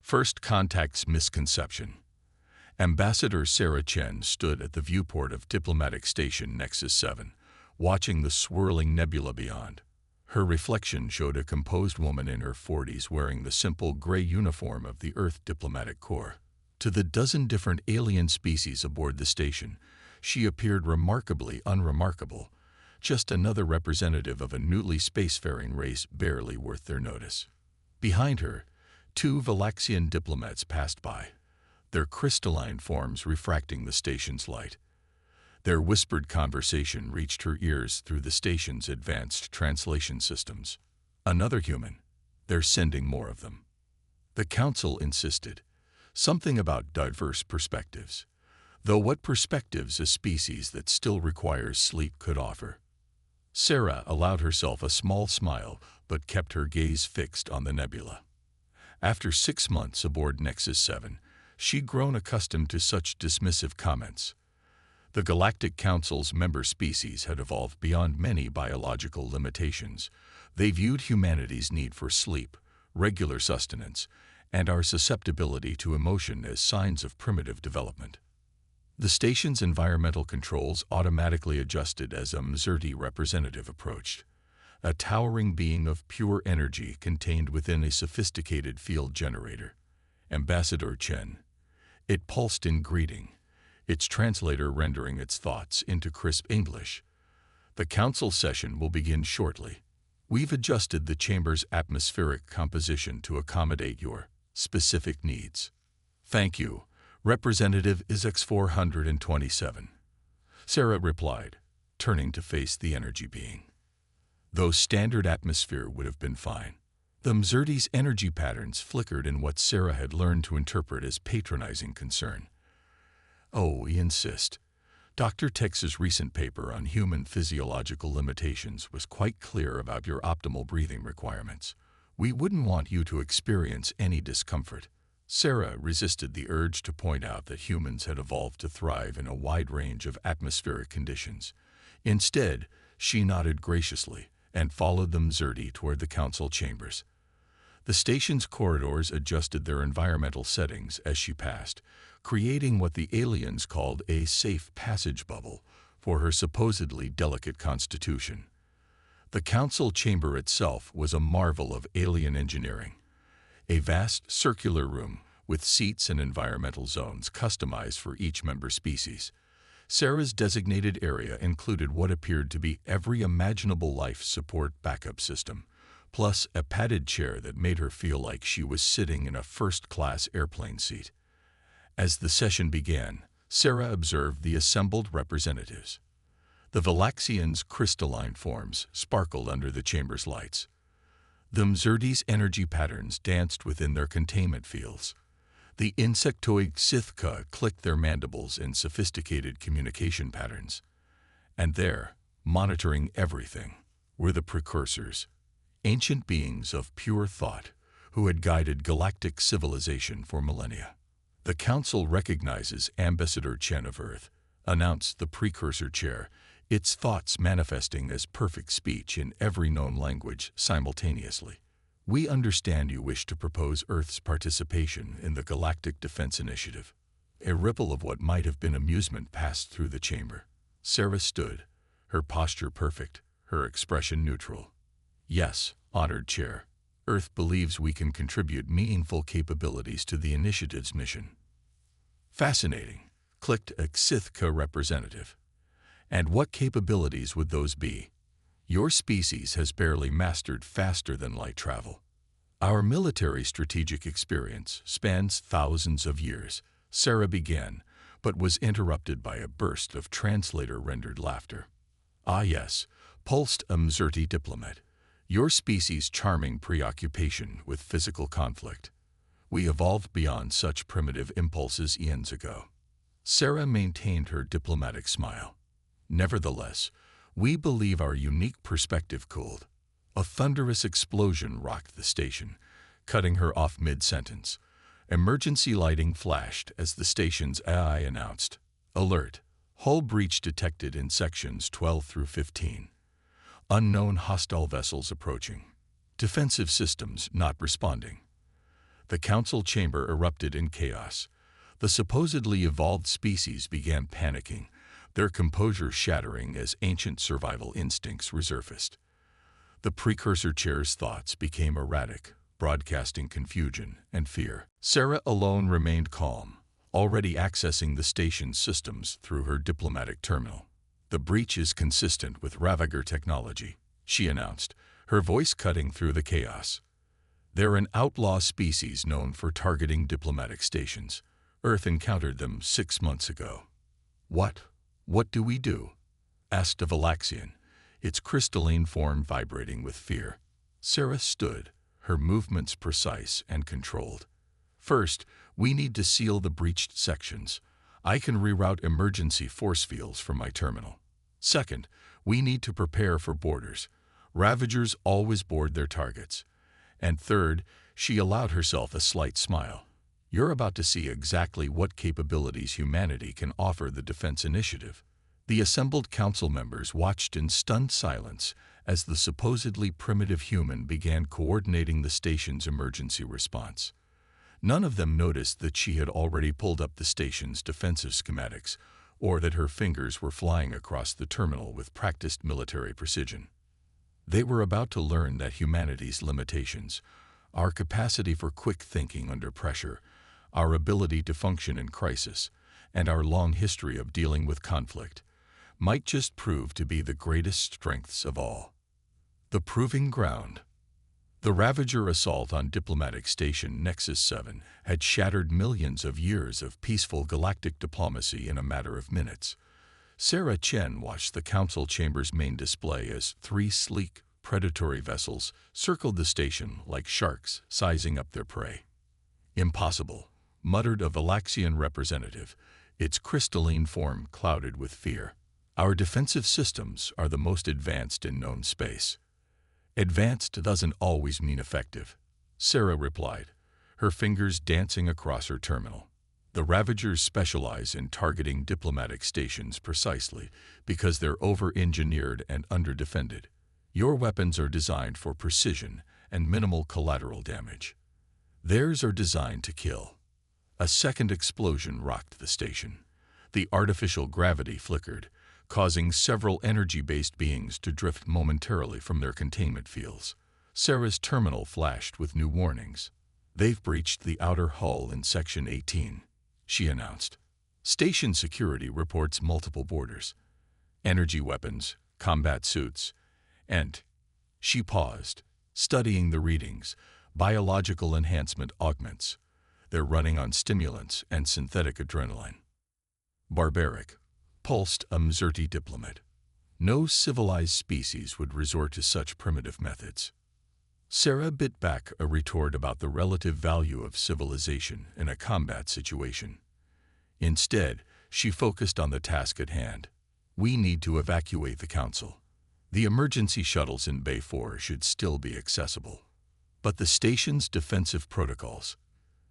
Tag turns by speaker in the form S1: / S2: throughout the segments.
S1: First Contact's Misconception. Ambassador Sarah Chen stood at the viewport of diplomatic station Nexus 7, watching the swirling nebula beyond. Her reflection showed a composed woman in her 40s wearing the simple gray uniform of the Earth Diplomatic Corps. To the dozen different alien species aboard the station, she appeared remarkably unremarkable, just another representative of a newly spacefaring race barely worth their notice. Behind her, two Valaxian diplomats passed by, their crystalline forms refracting the station's light. Their whispered conversation reached her ears through the station's advanced translation systems. Another human. They're sending more of them. The council insisted. Something about diverse perspectives. Though what perspectives a species that still requires sleep could offer. Sarah allowed herself a small smile but kept her gaze fixed on the nebula. After 6 months aboard Nexus 7, she'd grown accustomed to such dismissive comments. The Galactic Council's member species had evolved beyond many biological limitations. They viewed humanity's need for sleep, regular sustenance, and our susceptibility to emotion as signs of primitive development. The station's environmental controls automatically adjusted as a Mzerti representative approached, a towering being of pure energy contained within a sophisticated field generator. Ambassador Chen. It pulsed in greeting, its translator rendering its thoughts into crisp English. The council session will begin shortly. We've adjusted the chamber's atmospheric composition to accommodate your specific needs. Thank you. Representative is X427. Sarah replied, turning to face the energy being. Though standard atmosphere would have been fine. The Mzerti's energy patterns flickered in what Sarah had learned to interpret as patronizing concern. Oh, we insist. Dr. Tex's recent paper on human physiological limitations was quite clear about your optimal breathing requirements. We wouldn't want you to experience any discomfort. Sarah resisted the urge to point out that humans had evolved to thrive in a wide range of atmospheric conditions. Instead, she nodded graciously and followed the Mzerti toward the council chambers. The station's corridors adjusted their environmental settings as she passed, creating what the aliens called a safe passage bubble for her supposedly delicate constitution. The council chamber itself was a marvel of alien engineering. A vast circular room with seats and environmental zones customized for each member species. Sarah's designated area included what appeared to be every imaginable life support backup system, plus a padded chair that made her feel like she was sitting in a first-class airplane seat. As the session began, Sarah observed the assembled representatives. The Valaxians' crystalline forms sparkled under the chamber's lights. The Mzerti's energy patterns danced within their containment fields. The insectoid Sithka clicked their mandibles in sophisticated communication patterns. And there, monitoring everything, were the precursors, ancient beings of pure thought who had guided galactic civilization for millennia. The Council recognizes Ambassador Chen of Earth, announced the precursor chair, its thoughts manifesting as perfect speech in every known language simultaneously. We understand you wish to propose Earth's participation in the Galactic Defense Initiative. A ripple of what might have been amusement passed through the chamber. Sarah stood, her posture perfect, her expression neutral. Yes, honored chair. Earth believes we can contribute meaningful capabilities to the initiative's mission. Fascinating, clicked a Sithka representative. And what capabilities would those be? Your species has barely mastered faster than light travel. Our military strategic experience spans thousands of years, Sarah began, but was interrupted by a burst of translator-rendered laughter. Ah yes, pulsed a Mzerti diplomat. Your species' charming preoccupation with physical conflict. We evolved beyond such primitive impulses eons ago. Sarah maintained her diplomatic smile. Nevertheless, we believe our unique perspective cooled. A thunderous explosion rocked the station, cutting her off mid-sentence. Emergency lighting flashed as the station's AI announced, "Alert! Hull breach detected in sections 12 through 15. Unknown hostile vessels approaching. Defensive systems not responding." The council chamber erupted in chaos. The supposedly evolved species began panicking, their composure shattering as ancient survival instincts resurfaced. The precursor chair's thoughts became erratic, broadcasting confusion and fear. Sarah alone remained calm, already accessing the station's systems through her diplomatic terminal. "The breach is consistent with Ravager technology," she announced, her voice cutting through the chaos. "They're an outlaw species known for targeting diplomatic stations. Earth encountered them 6 months ago." What do we do?" asked a Valaxian, its crystalline form vibrating with fear. Sarah stood, her movements precise and controlled. "First, we need to seal the breached sections. I can reroute emergency force fields from my terminal. Second, we need to prepare for boarders. Ravagers always board their targets. And third," she allowed herself a slight smile, "you're about to see exactly what capabilities humanity can offer the Defense Initiative." The assembled council members watched in stunned silence as the supposedly primitive human began coordinating the station's emergency response. None of them noticed that she had already pulled up the station's defensive schematics, or that her fingers were flying across the terminal with practiced military precision. They were about to learn that humanity's limitations, our capacity for quick thinking under pressure, our ability to function in crisis, and our long history of dealing with conflict, might just prove to be the greatest strengths of all. The proving ground. The Ravager assault on diplomatic station Nexus 7 had shattered millions of years of peaceful galactic diplomacy in a matter of minutes. Sarah Chen watched the council chamber's main display as 3 sleek, predatory vessels circled the station like sharks sizing up their prey. "Impossible," muttered a Valaxian representative, its crystalline form clouded with fear. "Our defensive systems are the most advanced in known space." "Advanced doesn't always mean effective," Sarah replied, her fingers dancing across her terminal. "The Ravagers specialize in targeting diplomatic stations precisely because they're over-engineered and under-defended. Your weapons are designed for precision and minimal collateral damage. Theirs are designed to kill." A second explosion rocked the station. The artificial gravity flickered, causing several energy-based beings to drift momentarily from their containment fields. Sarah's terminal flashed with new warnings. "They've breached the outer hull in Section 18, she announced. "Station security reports multiple boarders. Energy weapons, combat suits, and..." She paused, studying the readings. "Biological enhancement augments. They're running on stimulants and synthetic adrenaline." "Barbaric," pulsed a Mzerti diplomat. "No civilized species would resort to such primitive methods." Sarah bit back a retort about the relative value of civilization in a combat situation. Instead, she focused on the task at hand. "We need to evacuate the council. The emergency shuttles in Bay 4 should still be accessible." "But the station's defensive protocols,"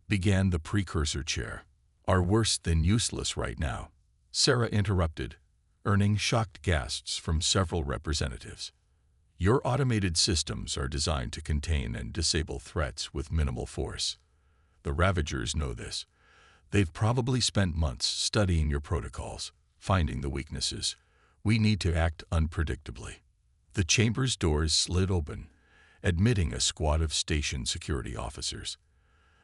S1: began the precursor chair, "are worse than useless right now," Sarah interrupted, earning shocked gasps from several representatives. "Your automated systems are designed to contain and disable threats with minimal force. The Ravagers know this. They've probably spent months studying your protocols, finding the weaknesses. We need to act unpredictably." The chamber's doors slid open, admitting a squad of station security officers.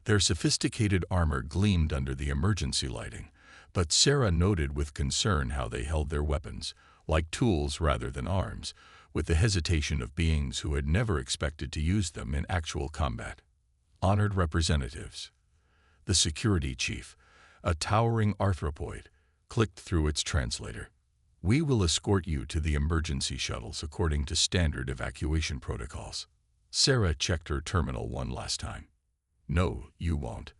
S1: Their sophisticated armor gleamed under the emergency lighting, but Sarah noted with concern how they held their weapons, like tools rather than arms, with the hesitation of beings who had never expected to use them in actual combat. Honored representatives. The security chief, a towering arthropoid, clicked through its translator. "We will escort you to the emergency shuttles according to standard evacuation protocols." Sarah checked her terminal one last time. "No, you won't.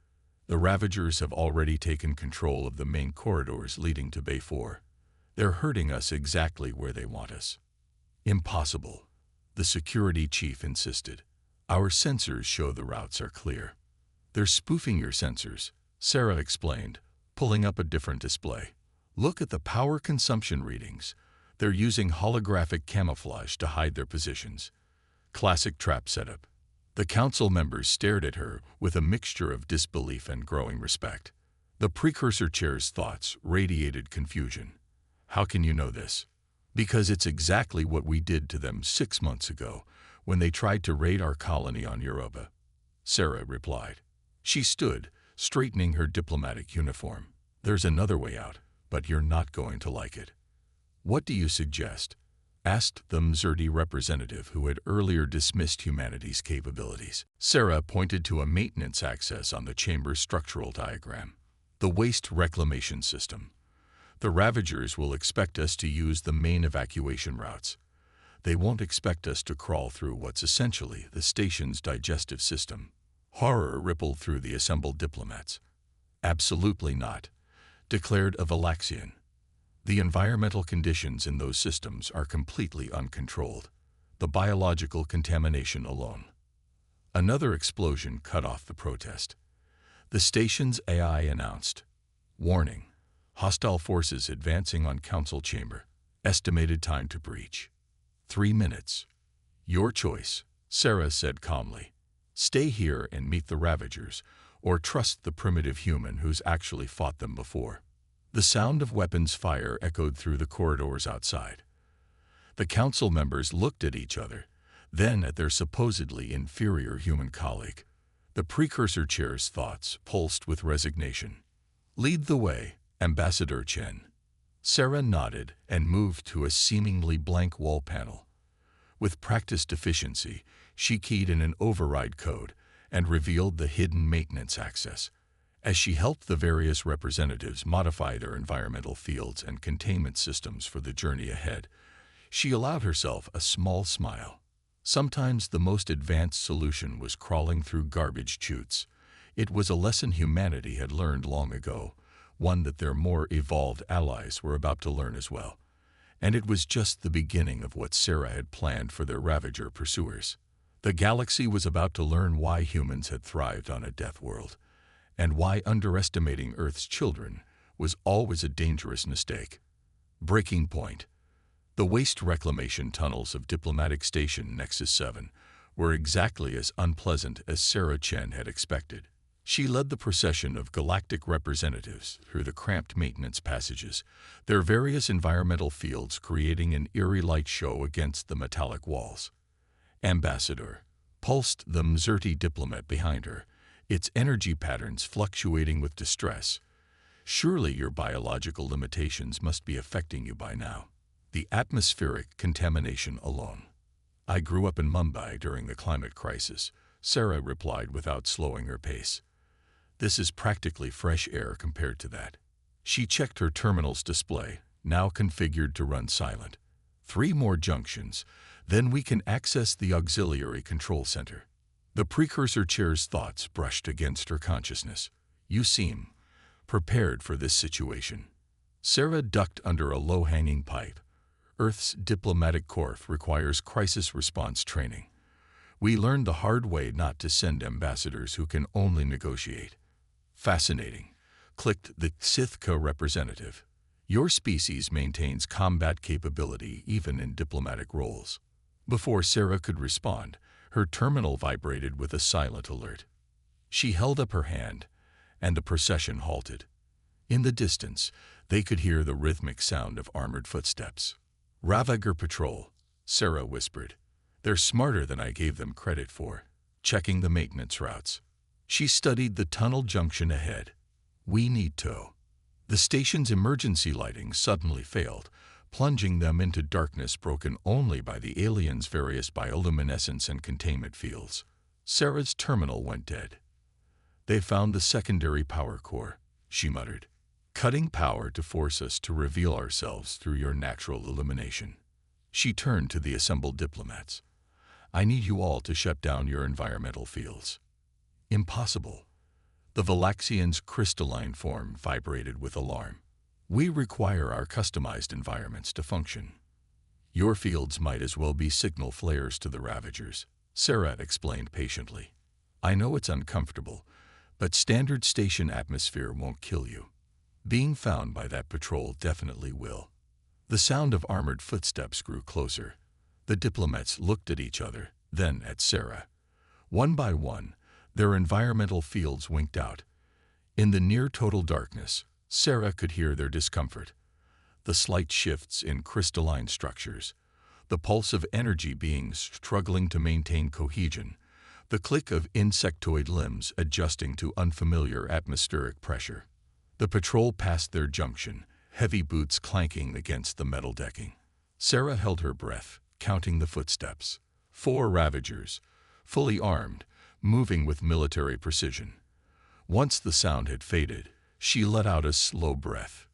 S1: The Ravagers have already taken control of the main corridors leading to Bay 4. They're herding us exactly where they want us." "Impossible," the security chief insisted. "Our sensors show the routes are clear." "They're spoofing your sensors," Sarah explained, pulling up a different display. "Look at the power consumption readings. They're using holographic camouflage to hide their positions. Classic trap setup." The council members stared at her with a mixture of disbelief and growing respect. The precursor chair's thoughts radiated confusion. How can you know this? Because it's exactly what we did to them 6 months ago when they tried to raid our colony on Europa, Sarah replied. She stood, straightening her diplomatic uniform. There's another way out, but you're not going to like it. What do you suggest? Asked the Mzerti representative who had earlier dismissed humanity's capabilities. Sarah pointed to a maintenance access on the chamber's structural diagram. The waste reclamation system. The Ravagers will expect us to use the main evacuation routes. They won't expect us to crawl through what's essentially the station's digestive system. Horror rippled through the assembled diplomats. Absolutely not, declared a Valaxian. The environmental conditions in those systems are completely uncontrolled. The biological contamination alone. Another explosion cut off the protest. The station's AI announced, "Warning, hostile forces advancing on council chamber. Estimated time to breach. 3 minutes. Your choice," Sarah said calmly. "Stay here and meet the Ravagers, or trust the primitive human who's actually fought them before." The sound of weapons fire echoed through the corridors outside. The council members looked at each other, then at their supposedly inferior human colleague. The precursor chair's thoughts pulsed with resignation. "Lead the way, Ambassador Chen." Sarah nodded and moved to a seemingly blank wall panel. With practiced efficiency, she keyed in an override code and revealed the hidden maintenance access. As she helped the various representatives modify their environmental fields and containment systems for the journey ahead, she allowed herself a small smile. Sometimes the most advanced solution was crawling through garbage chutes. It was a lesson humanity had learned long ago, one that their more evolved allies were about to learn as well. And it was just the beginning of what Sarah had planned for their Ravager pursuers. The galaxy was about to learn why humans had thrived on a death world, and why underestimating Earth's children was always a dangerous mistake. Breaking point. The waste reclamation tunnels of Diplomatic Station Nexus 7 were exactly as unpleasant as Sarah Chen had expected. She led the procession of galactic representatives through the cramped maintenance passages, their various environmental fields creating an eerie light show against the metallic walls. "Ambassador," pulsed the Mzerti diplomat behind her, its energy patterns fluctuating with distress. "Surely your biological limitations must be affecting you by now." "The atmospheric contamination alone. I grew up in Mumbai during the climate crisis," Sarah replied without slowing her pace. "This is practically fresh air compared to that." She checked her terminal's display, now configured to run silent. 3 more junctions, then we can access the auxiliary control center." The precursor chair's thoughts brushed against her consciousness. "You seem prepared for this situation." Sarah ducked under a low-hanging pipe. "Earth's diplomatic corps requires crisis response training. We learned the hard way not to send ambassadors who can only negotiate." "Fascinating," clicked the Sithka representative. "Your species maintains combat capability even in diplomatic roles." Before Sarah could respond, her terminal vibrated with a silent alert. She held up her hand, and the procession halted. In the distance, they could hear the rhythmic sound of armored footsteps. "Ravager Patrol," Sarah whispered. "They're smarter than I gave them credit for." Checking the maintenance routes, she studied the tunnel junction ahead. "We need tow." The station's emergency lighting suddenly failed, plunging them into darkness broken only by the aliens' various bioluminescence and containment fields. Sarah's terminal went dead. "They found the secondary power core," she muttered. "Cutting power to force us to reveal ourselves through your natural illumination." She turned to the assembled diplomats. "I need you all to shut down your environmental fields." "Impossible." The Valaxian's crystalline form vibrated with alarm. "We require our customized environments to function." "Your fields might as well be signal flares to the Ravagers," Sarah explained patiently. "I know it's uncomfortable, but standard station atmosphere won't kill you. Being found by that patrol definitely will." The sound of armored footsteps grew closer. The diplomats looked at each other, then at Sarah. One by one, their environmental fields winked out. In the near-total darkness, Sarah could hear their discomfort. The slight shifts in crystalline structures, the pulse of energy beings struggling to maintain cohesion, the click of insectoid limbs adjusting to unfamiliar atmospheric pressure. The patrol passed their junction, heavy boots clanking against the metal decking. Sarah held her breath, counting the footsteps. 4 Ravagers, fully armed, moving with military precision. Once the sound had faded, she let out a slow breath.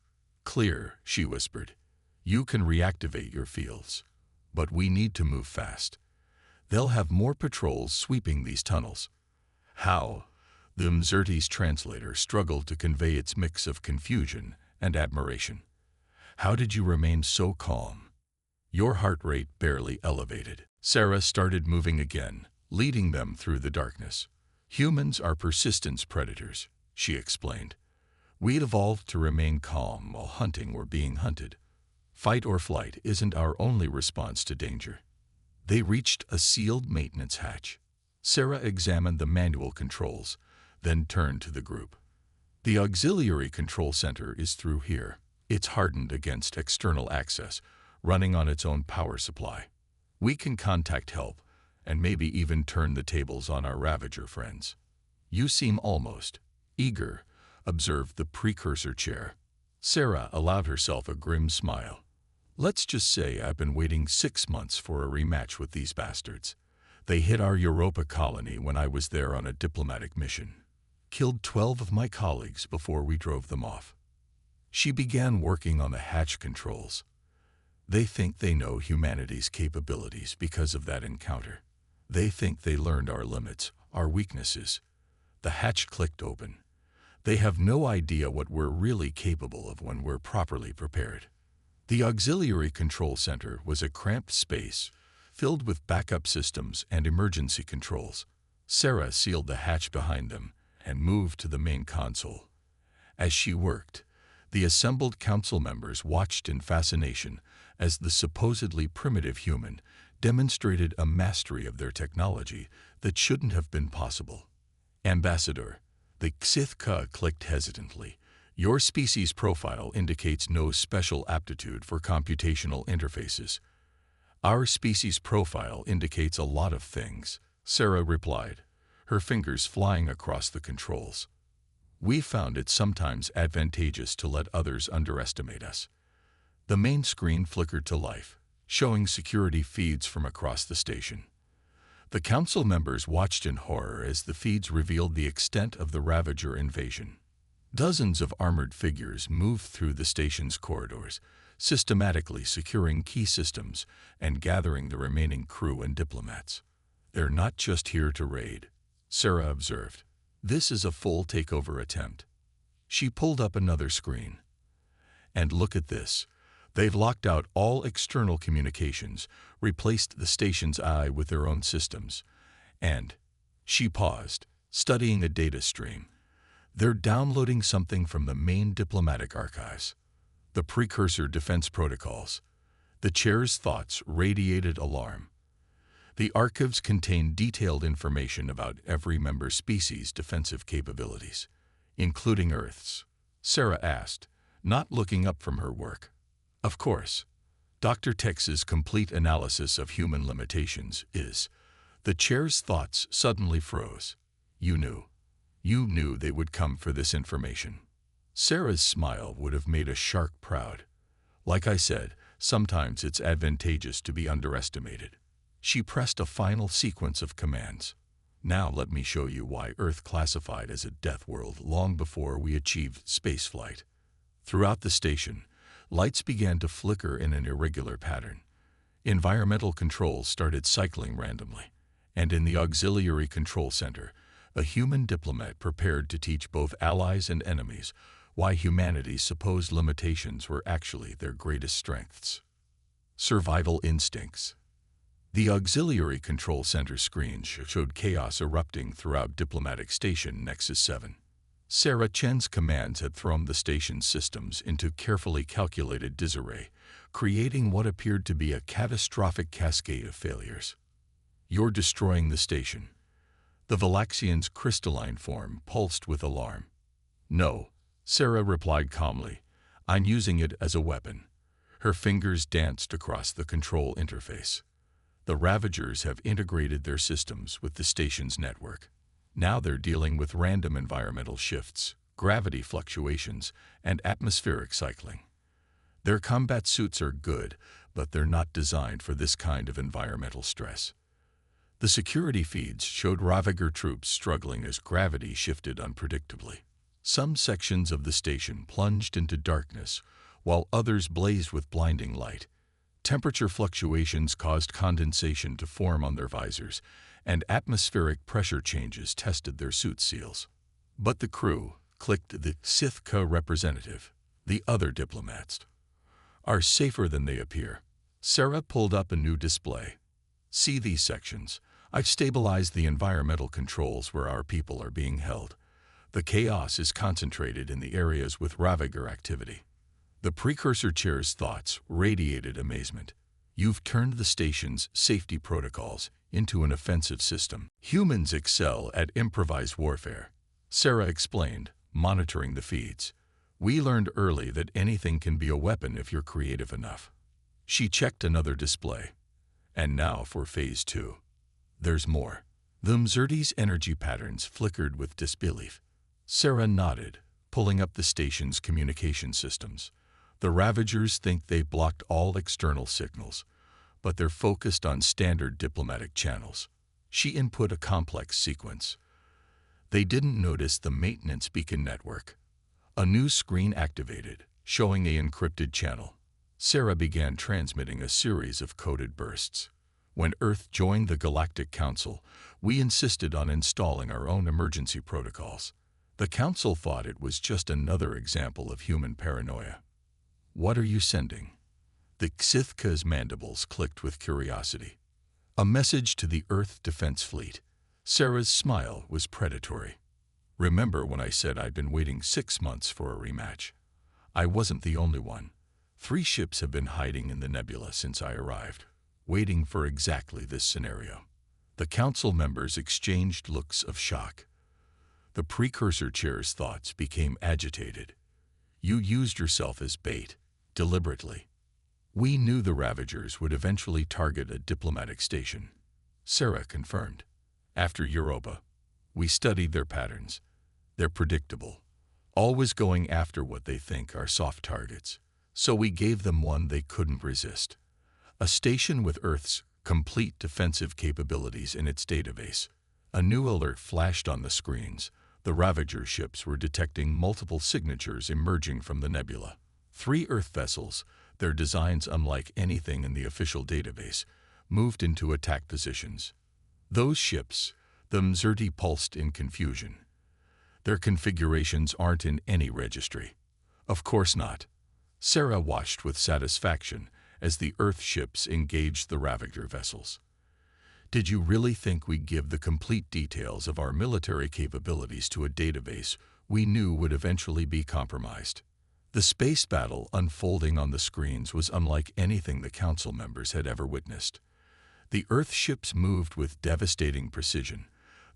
S1: "Clear," she whispered. "You can reactivate your fields. But we need to move fast. They'll have more patrols sweeping these tunnels." "How?" The Mzerti's translator struggled to convey its mix of confusion and admiration. "How did you remain so calm?" Your heart rate barely elevated. Sarah started moving again, leading them through the darkness. "Humans are persistence predators," she explained. "We evolved to remain calm while hunting or being hunted. Fight or flight isn't our only response to danger." They reached a sealed maintenance hatch. Sarah examined the manual controls, then turned to the group. "The auxiliary control center is through here. It's hardened against external access, running on its own power supply. We can contact help, and maybe even turn the tables on our Ravager friends." "You seem almost eager," observed the precursor chair. Sarah allowed herself a grim smile. "Let's just say I've been waiting 6 months for a rematch with these bastards. They hit our Europa colony when I was there on a diplomatic mission. Killed 12 of my colleagues before we drove them off." She began working on the hatch controls. "They think they know humanity's capabilities because of that encounter. They think they learned our limits, our weaknesses." The hatch clicked open. "They have no idea what we're really capable of when we're properly prepared." The auxiliary control center was a cramped space, filled with backup systems and emergency controls. Sarah sealed the hatch behind them and moved to the main console. As she worked, the assembled council members watched in fascination as the supposedly primitive human demonstrated a mastery of their technology that shouldn't have been possible. "Ambassador," the Xithka clicked hesitantly, "your species profile indicates no special aptitude for computational interfaces." "Our species profile indicates a lot of things," Sarah replied, her fingers flying across the controls. "We found it sometimes advantageous to let others underestimate us." The main screen flickered to life, showing security feeds from across the station. The council members watched in horror as the feeds revealed the extent of the Ravager invasion. Dozens of armored figures moved through the station's corridors, systematically securing key systems and gathering the remaining crew and diplomats. "They're not just here to raid," Sarah observed. "This is a full takeover attempt." She pulled up another screen. "And look at this. They've locked out all external communications, replaced the station's eye with their own systems. And," she paused, studying a data stream, "they're downloading something from the main diplomatic archives. The precursor defense protocols." The chair's thoughts radiated alarm. "The archives contain detailed information about every member species' defensive capabilities, including Earth's," Sarah asked, not looking up from her work. "Of course. Dr. Tex's complete analysis of human limitations is." The chair's thoughts suddenly froze. You knew they would come for this information." Sarah's smile would have made a shark proud. "Like I said, sometimes it's advantageous to be underestimated." She pressed a final sequence of commands. "Now let me show you why Earth classified as a death world long before we achieved spaceflight." Throughout the station, lights began to flicker in an irregular pattern. Environmental controls started cycling randomly, and in the auxiliary control center, a human diplomat prepared to teach both allies and enemies why humanity's supposed limitations were actually their greatest strengths. Survival instincts. The auxiliary control center screen showed chaos erupting throughout diplomatic station Nexus 7. Sarah Chen's commands had thrown the station's systems into carefully calculated disarray, creating what appeared to be a catastrophic cascade of failures. "You're destroying the station." The Valaxian's crystalline form pulsed with alarm. "No," Sarah replied calmly. "I'm using it as a weapon." Her fingers danced across the control interface. The Ravagers have integrated their systems with the station's network. Now they're dealing with random environmental shifts, gravity fluctuations, and atmospheric cycling. Their combat suits are good, but they're not designed for this kind of environmental stress. The security feeds showed Ravager troops struggling as gravity shifted unpredictably. Some sections of the station plunged into darkness, while others blazed with blinding light. Temperature fluctuations caused condensation to form on their visors, and atmospheric pressure changes tested their suit seals. But the crew, clicked the Sithka representative, the other diplomats, are safer than they appear. Sarah pulled up a new display. "See these sections? I've stabilized the environmental controls where our people are being held. The chaos is concentrated in the areas with Ravager activity." The precursor chair's thoughts radiated amazement. "You've turned the station's safety protocols into an offensive system. Humans excel at improvised warfare," Sarah explained, monitoring the feeds. "We learned early that anything can be a weapon if you're creative enough." She checked another display. "And now for Phase 2. There's more." The Mzerti's energy patterns flickered with disbelief. Sarah nodded, pulling up the station's communication systems. "The Ravagers think they blocked all external signals, but they're focused on standard diplomatic channels." She input a complex sequence. They didn't notice the maintenance beacon network. A new screen activated, showing an encrypted channel. Sarah began transmitting a series of coded bursts. "When Earth joined the Galactic Council, we insisted on installing our own emergency protocols. The Council thought it was just another example of human paranoia." "What are you sending?" The Sithka's mandibles clicked with curiosity. "A message to the Earth Defense Fleet." Sarah's smile was predatory. "Remember when I said I'd been waiting 6 months for a rematch? I wasn't the only one. 3 ships have been hiding in the nebula since I arrived, waiting for exactly this scenario." The Council members exchanged looks of shock. The precursor chair's thoughts became agitated. "You used yourself as bait, deliberately." "We knew the Ravagers would eventually target a diplomatic station," Sarah confirmed. "After Europa, we studied their patterns. They're predictable, always going after what they think are soft targets. So we gave them one they couldn't resist. A station with Earth's complete defensive capabilities in its database." A new alert flashed on the screens. The Ravager ships were detecting multiple signatures emerging from the nebula. 3 Earth vessels, their designs unlike anything in the official database, moved into attack positions. "Those ships," the Mzerti pulsed in confusion. "Their configurations aren't in any registry." "Of course not." Sarah watched with satisfaction as the Earth ships engaged the Ravager vessels. "Did you really think we'd give the complete details of our military capabilities to a database we knew would eventually be compromised?" The space battle unfolding on the screens was unlike anything the Council members had ever witnessed. The Earth ships moved with devastating precision,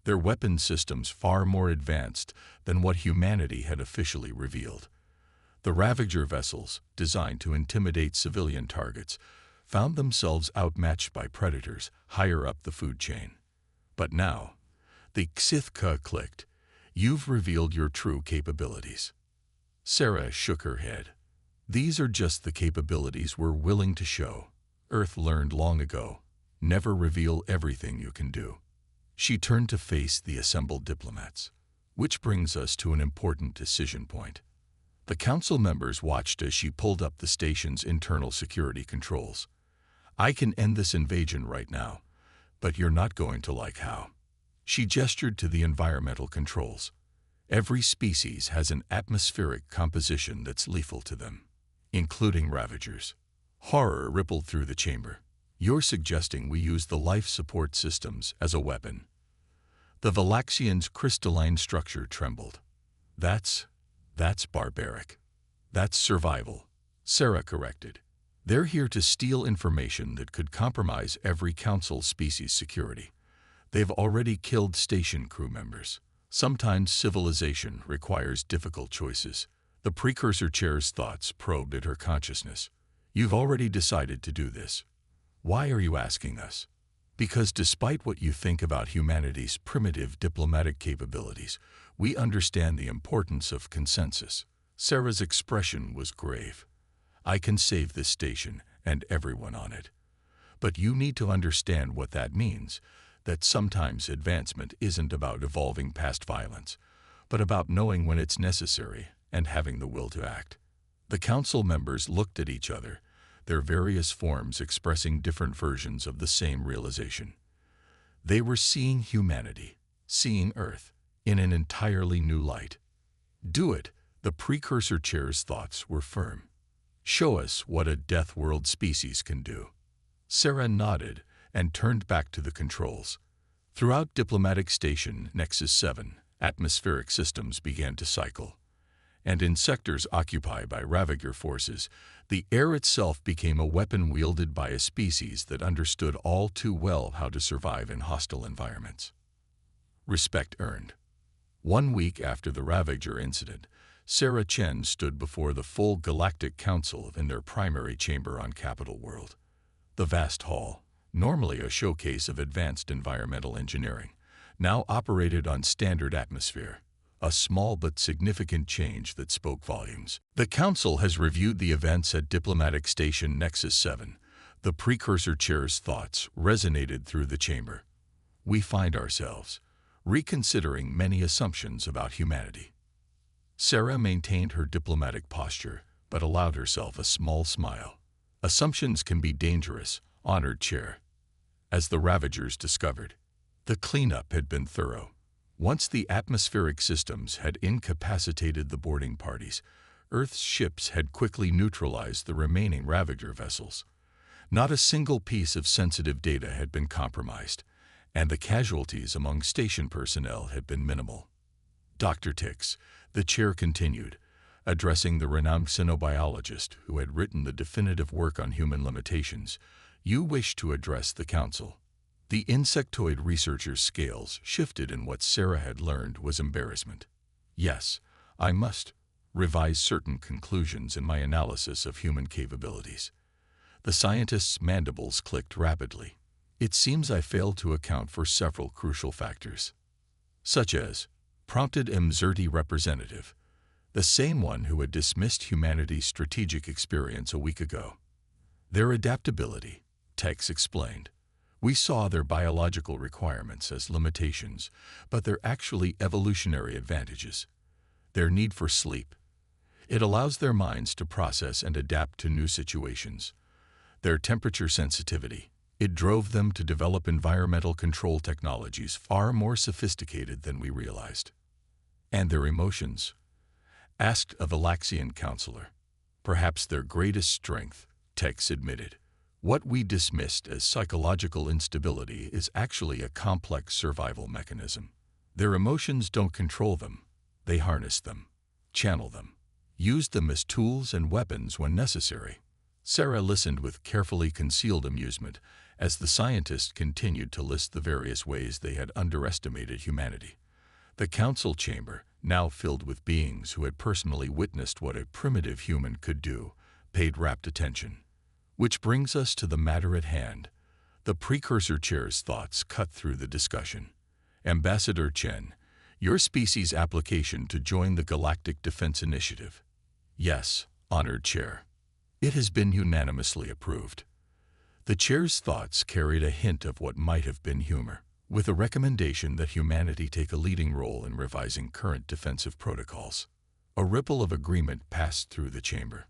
S1: their weapon systems far more advanced than what humanity had officially revealed. The Ravager vessels, designed to intimidate civilian targets, found themselves outmatched by predators higher up the food chain. But now, the Sithka clicked. "You've revealed your true capabilities." Sarah shook her head. "These are just the capabilities we're willing to show. Earth learned long ago. Never reveal everything you can do." She turned to face the assembled diplomats. "Which brings us to an important decision point." The Council members watched as she pulled up the station's internal security controls. "I can end this invasion right now, but you're not going to like how." She gestured to the environmental controls. "Every species has an atmospheric composition that's lethal to them, including Ravagers." Horror rippled through the chamber. "You're suggesting we use the life support systems as a weapon?" The Valaxian's crystalline structure trembled. That's barbaric. That's survival," Sarah corrected. "They're here to steal information that could compromise every Council species' security. They've already killed station crew members. Sometimes civilization requires difficult choices. The precursor chair's thoughts probed at her consciousness. You've already decided to do this. Why are you asking us? Because despite what you think about humanity's primitive diplomatic capabilities, we understand the importance of consensus. Sarah's expression was grave. I can save this station and everyone on it. But you need to understand what that means, that sometimes advancement isn't about evolving past violence, but about knowing when it's necessary and having the will to act. The council members looked at each other, their various forms expressing different versions of the same realization. They were seeing humanity, seeing Earth, in an entirely new light. Do it, the precursor chair's thoughts were firm. Show us what a Deathworld species can do. Sarah nodded and turned back to the controls. Throughout Diplomatic Station Nexus 7, atmospheric systems began to cycle. And in sectors occupied by Ravager forces, the air itself became a weapon wielded by a species that understood all too well how to survive in hostile environments. Respect earned. 1 week after the Ravager incident, Sarah Chen stood before the full Galactic Council in their primary chamber on Capital World. The vast hall, normally a showcase of advanced environmental engineering, now operated on standard atmosphere. A small but significant change that spoke volumes. The Council has reviewed the events at Diplomatic Station Nexus 7. The precursor chair's thoughts resonated through the chamber. We find ourselves reconsidering many assumptions about humanity. Sarah maintained her diplomatic posture, but allowed herself a small smile. Assumptions can be dangerous, honored chair. As the Ravagers discovered, the cleanup had been thorough. Once the atmospheric systems had incapacitated the boarding parties, Earth's ships had quickly neutralized the remaining Ravager vessels. Not a single piece of sensitive data had been compromised, and the casualties among station personnel had been minimal. Dr. Tix, the chair continued, addressing the renowned xenobiologist who had written the definitive work on human limitations, you wish to address the Council. The insectoid researcher's scales shifted, and what Sarah had learned was embarrassment. Yes, I must revise certain conclusions in my analysis of human capabilities. The scientist's mandibles clicked rapidly. It seems I failed to account for several crucial factors. Such as, prompted Mzerti representative, the same one who had dismissed humanity's strategic experience a week ago. Their adaptability, Tex explained. We saw their biological requirements as limitations, but they're actually evolutionary advantages. Their need for sleep. It allows their minds to process and adapt to new situations. Their temperature sensitivity. It drove them to develop environmental control technologies far more sophisticated than we realized. And their emotions? Asked a Valaxian counselor. Perhaps their greatest strength, Tex admitted. What we dismissed as psychological instability is actually a complex survival mechanism. Their emotions don't control them. They harness them, channel them, use them as tools and weapons when necessary. Sarah listened with carefully concealed amusement as the scientist continued to list the various ways they had underestimated humanity. The council chamber, now filled with beings who had personally witnessed what a primitive human could do, paid rapt attention. Which brings us to the matter at hand. The precursor chair's thoughts cut through the discussion. Ambassador Chen, your species' application to join the Galactic Defense Initiative. Yes, honored chair. It has been unanimously approved. The chair's thoughts carried a hint of what might have been humor, with a recommendation that humanity take a leading role in revising current defensive protocols. A ripple of agreement passed through the chamber.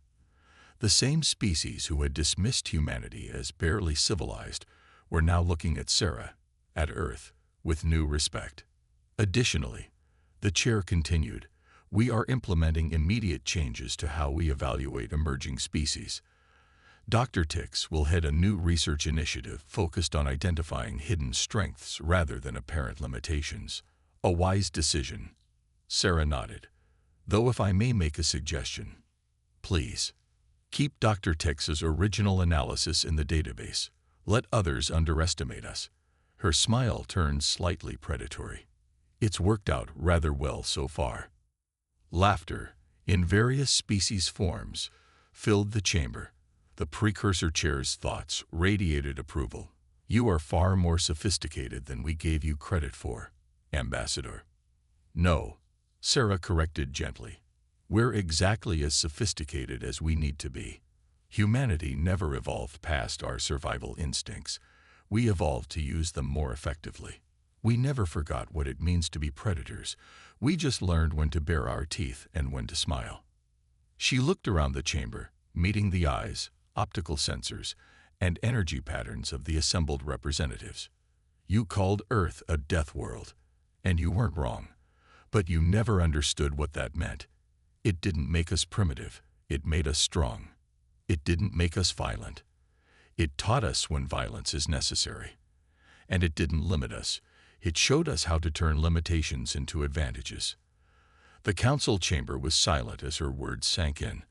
S1: The same species who had dismissed humanity as barely civilized were now looking at Sarah, at Earth, with new respect. Additionally, the chair continued, we are implementing immediate changes to how we evaluate emerging species. Dr. Tix will head a new research initiative focused on identifying hidden strengths rather than apparent limitations. A wise decision. Sarah nodded. Though if I may make a suggestion, please, keep Dr. Tix's original analysis in the database. Let others underestimate us. Her smile turned slightly predatory. It's worked out rather well so far. Laughter, in various species forms, filled the chamber. The precursor chair's thoughts radiated approval. You are far more sophisticated than we gave you credit for, Ambassador. No, Sarah corrected gently. We're exactly as sophisticated as we need to be. Humanity never evolved past our survival instincts. We evolved to use them more effectively. We never forgot what it means to be predators. We just learned when to bare our teeth and when to smile. She looked around the chamber, meeting the eyes, optical sensors, and energy patterns of the assembled representatives. You called Earth a death world, and you weren't wrong. But you never understood what that meant. It didn't make us primitive. It made us strong. It didn't make us violent. It taught us when violence is necessary. And it didn't limit us. It showed us how to turn limitations into advantages. The council chamber was silent as her words sank in.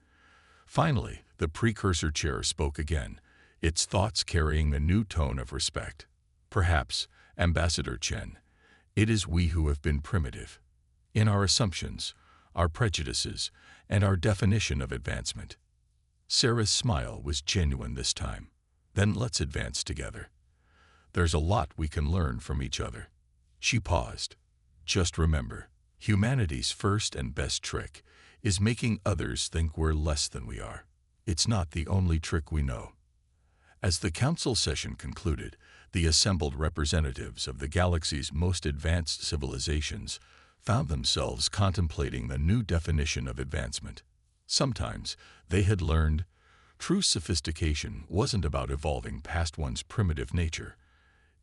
S1: Finally, the precursor chair spoke again, its thoughts carrying a new tone of respect. Perhaps, Ambassador Chen, it is we who have been primitive. In our assumptions, our prejudices, and our definition of advancement. Sarah's smile was genuine this time. Then let's advance together. There's a lot we can learn from each other. She paused. Just remember, humanity's first and best trick is making others think we're less than we are. It's not the only trick we know. As the council session concluded, the assembled representatives of the galaxy's most advanced civilizations found themselves contemplating the new definition of advancement. Sometimes they had learned true sophistication wasn't about evolving past one's primitive nature.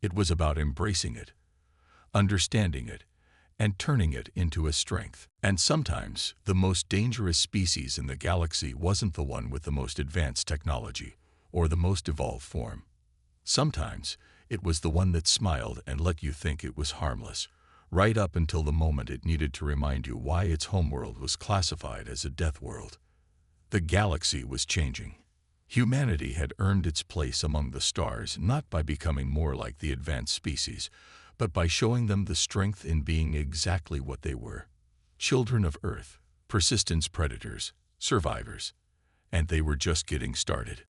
S1: It was about embracing it, understanding it, and turning it into a strength. And sometimes the most dangerous species in the galaxy wasn't the one with the most advanced technology or the most evolved form. Sometimes it was the one that smiled and let you think it was harmless, right up until the moment it needed to remind you why its homeworld was classified as a death world. The galaxy was changing. Humanity had earned its place among the stars not by becoming more like the advanced species, but by showing them the strength in being exactly what they were. Children of Earth, persistence predators, survivors. And they were just getting started.